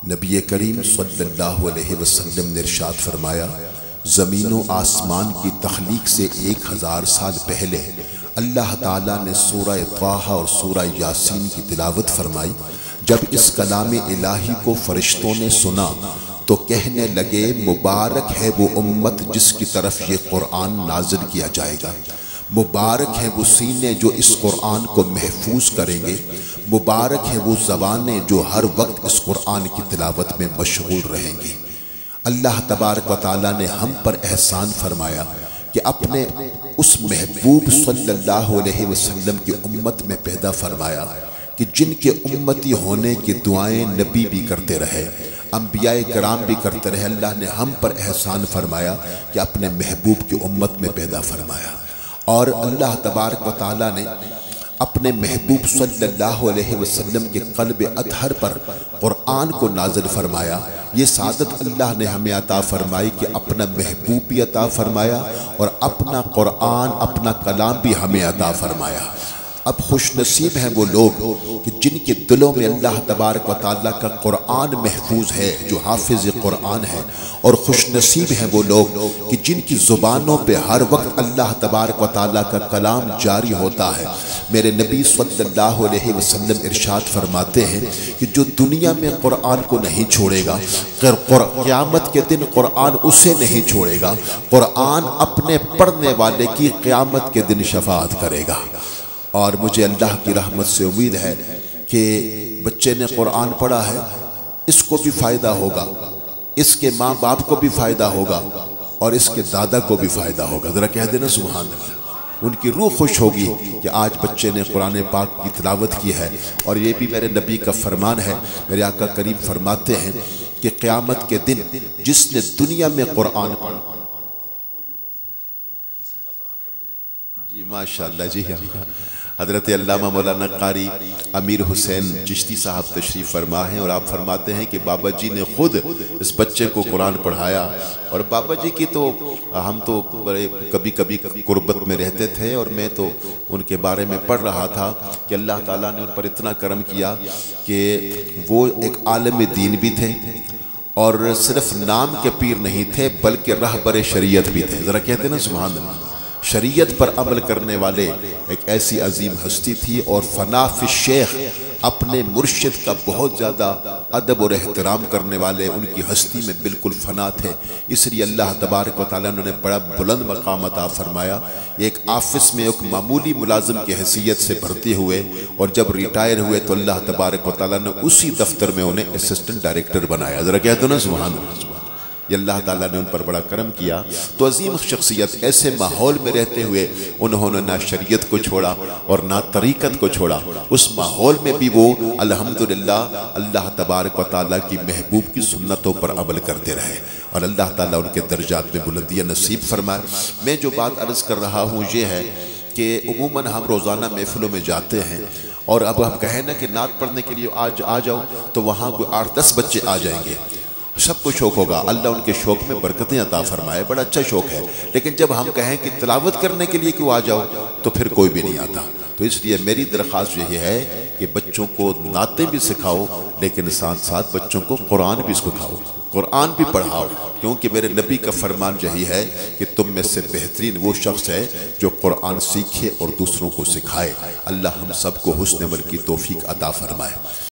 نبی کریم صلی اللہ علیہ وسلم نے ارشاد فرمایا، زمین و آسمان کی تخلیق سے 1000 سال پہلے اللہ تعالیٰ نے سورہ طٰہٰ اور سورہ یاسین کی تلاوت فرمائی۔ جب اس کلام الہی کو فرشتوں نے سنا تو کہنے لگے، مبارک ہے وہ امت جس کی طرف یہ قرآن نازل کیا جائے گا، مبارک ہے وہ سینے جو اس قرآن کو محفوظ کریں گے، مبارک ہے وہ زبانیں جو ہر وقت اس قرآن کی تلاوت میں مشغول رہیں گی۔ اللہ تبارک و تعالیٰ نے ہم پر احسان فرمایا کہ اپنے اس محبوب صلی اللہ علیہ وسلم کی امت میں پیدا فرمایا کہ جن کے امتی ہونے کی دعائیں نبی بھی کرتے رہے، انبیاء کرام بھی کرتے رہے۔ اللہ نے ہم پر احسان فرمایا کہ اپنے محبوب کی امت میں پیدا فرمایا، اور اللہ تبارک و تعالیٰ نے اپنے محبوب صلی اللہ علیہ وسلم کے قلب اطہر پر قرآن کو نازل فرمایا۔ یہ سعادت اللہ نے ہمیں عطا فرمائی کہ اپنا محبوب بھی عطا فرمایا اور اپنا قرآن، اپنا کلام بھی ہمیں عطا فرمایا۔ اب خوش نصیب ہیں وہ لوگ کہ جن کے دلوں میں اللہ تبارک و تعالیٰ کا قرآن محفوظ ہے، جو حافظ قرآن ہے، اور خوش نصیب ہیں وہ لوگ کہ جن کی زبانوں پہ ہر وقت اللہ تبارک و تعالیٰ کا کلام جاری ہوتا ہے۔ میرے نبی صلی اللہ علیہ وسلم ارشاد فرماتے ہیں کہ جو دنیا میں قرآن کو نہیں چھوڑے گا، قیامت کے دن قرآن اسے نہیں چھوڑے گا، قرآن اپنے پڑھنے والے کی قیامت کے دن شفاعت کرے گا۔ اور مجھے اللہ کی رحمت سے امید ہے کہ بچے نے قرآن پڑھا ہے، اس کو بھی فائدہ ہوگا، اس کے ماں باپ کو بھی فائدہ ہوگا، اور اس کے دادا کو بھی فائدہ ہوگا۔ ذرا کہہ دینا سبحان اللہ۔ ان کی روح خوش ہوگی کہ آج بچے نے قرآن پاک کی تلاوت کی ہے۔ اور یہ بھی میرے نبی کا فرمان ہے، میرے آقا کریم فرماتے ہیں کہ قیامت کے دن جس نے دنیا میں قرآن پڑھا، جی ماشاءاللہ، جی حضرت علامہ مولانا قاری امیر حسین چشتی صاحب تشریف فرما ہیں، اور آپ فرماتے ہیں کہ بابا جی نے خود اس بچے کو قرآن پڑھایا۔ اور بابا جی کی تو ہم تو بڑے کبھی کبھی قربت میں رہتے تھے، اور میں تو ان کے بارے میں پڑھ رہا تھا کہ اللہ تعالیٰ نے ان پر اتنا کرم کیا کہ وہ ایک عالم دین بھی تھے، اور صرف نام کے پیر نہیں تھے بلکہ رہبر شریعت بھی تھے۔ ذرا کہتے نا سبحان اللہ۔ شریعت پر عمل کرنے والے ایک ایسی عظیم ہستی تھی، اور فنا فی الشیخ، اپنے مرشد کا بہت زیادہ ادب اور احترام کرنے والے ان کی ہستی میں بالکل فنا تھے۔ اس لیے اللہ تبارک و تعالیٰ نے بڑا بلند مقام عطا فرمایا۔ ایک آفس میں ایک معمولی ملازم کی حیثیت سے بھرتی ہوئے، اور جب ریٹائر ہوئے تو اللہ تبارک و تعالیٰ نے اسی دفتر میں انہیں اسسٹنٹ ڈائریکٹر بنایا۔ ذرا کہہ دو نا سبحان اللہ۔ یہ اللہ تعالیٰ نے ان پر بڑا کرم کیا۔ تو عظیم شخصیت، ایسے ماحول میں رہتے ہوئے انہوں نے نہ شریعت کو چھوڑا اور نہ طریقت کو چھوڑا، اس ماحول میں بھی وہ الحمدللہ اللہ تبارک و تعالیٰ کی محبوب کی سنتوں پر عمل کرتے رہے، اور اللہ تعالیٰ ان کے درجات میں بلندیاں نصیب فرمائے۔ میں جو بات عرض کر رہا ہوں یہ ہے کہ عموماً ہم روزانہ محفلوں میں جاتے ہیں، اور اب ہم کہیں نا کہ نعت پڑھنے کے لیے آج آ جاؤ، تو وہاں کوئی 8-10 بچے آ جائیں گے، سب کو شوق ہوگا، اللہ ان کے شوق میں برکتیں عطا فرمائے، بڑا اچھا شوق ہے۔ لیکن جب ہم کہیں کہ تلاوت کرنے کے لیے کیوں آ جاؤ، تو پھر کوئی بھی نہیں آتا۔ تو اس لیے میری درخواست یہی ہے کہ بچوں کو نعتیں بھی سکھاؤ، لیکن ساتھ ساتھ بچوں کو قرآن بھی سکھاؤ، قرآن بھی پڑھاؤ، کیونکہ میرے نبی کا فرمان یہی ہے کہ تم میں سے بہترین وہ شخص ہے جو قرآن سیکھے اور دوسروں کو سکھائے۔ اللہ ہم سب کو حسن عمل کی توفیق عطا فرمائے۔